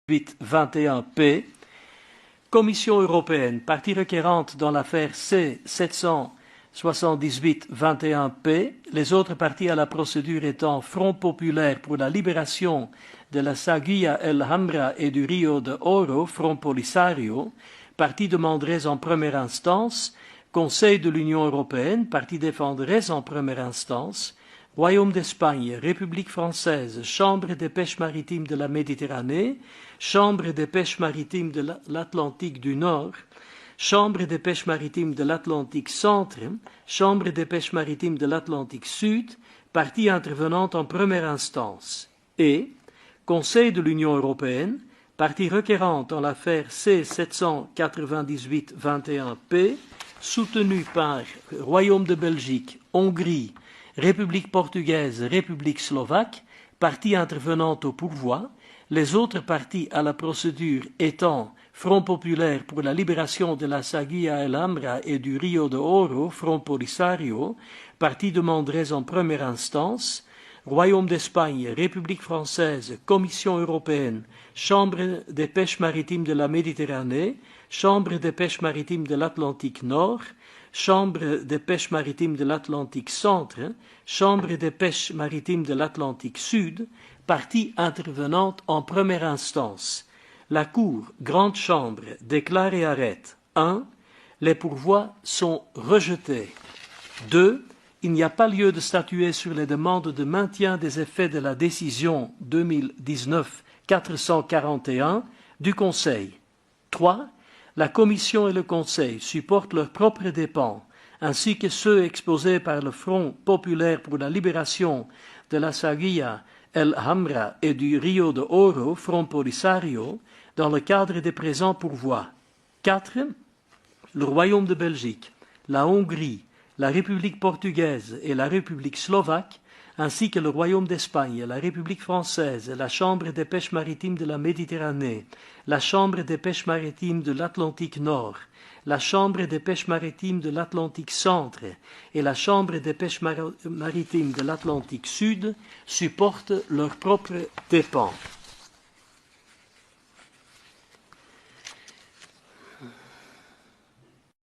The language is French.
21P, Commission européenne, partie requérante dans l'affaire C-778-21P, les autres parties à la procédure étant Front populaire pour la libération de la Saguia El Hamra et du Rio de Oro, Front Polisario, partie demanderait en première instance, Conseil de l'Union européenne, partie défendrait en première instance, Royaume d'Espagne, République française, Chambre des pêches maritimes de la Méditerranée, Chambre des pêches maritimes de l'Atlantique du Nord, Chambre des pêches maritimes de l'Atlantique Centre, Chambre des pêches maritimes de l'Atlantique Sud, partie intervenante en première instance, et Conseil de l'Union européenne, partie requérante en l'affaire C-798-21P, soutenue par Royaume de Belgique, Hongrie, République portugaise, République slovaque, partie intervenante au pourvoi, les autres parties à la procédure étant Front populaire pour la libération de la Saguia El Hamra et du Rio de Oro, Front Polisario, partie demanderait en première instance, Royaume d'Espagne, République française, Commission européenne, Chambre des pêches maritimes de la Méditerranée, Chambre des pêches maritimes de l'Atlantique Nord, Chambre des pêches maritimes de l'Atlantique Centre, Chambre des pêches maritimes de l'Atlantique Sud, partie intervenante en première instance. La Cour, Grande Chambre, déclare et arrête. 1. Les pourvois sont rejetés. 2. Il n'y a pas lieu de statuer sur les demandes de maintien des effets de la décision 2019-441 du Conseil. 3. La Commission et le Conseil supportent leurs propres dépens, ainsi que ceux exposés par le Front populaire pour la libération de la Saguia El Hamra et du Rio de Oro, Front Polisario, dans le cadre des présents pourvois. 4. Le Royaume de Belgique, la Hongrie, la République portugaise et la République slovaque, ainsi que le Royaume d'Espagne, la République française, la Chambre des pêches maritimes de la Méditerranée, la Chambre des pêches maritimes de l'Atlantique Nord, la Chambre des pêches maritimes de l'Atlantique Centre et la Chambre des pêches maritimes de l'Atlantique Sud supportent leurs propres dépens.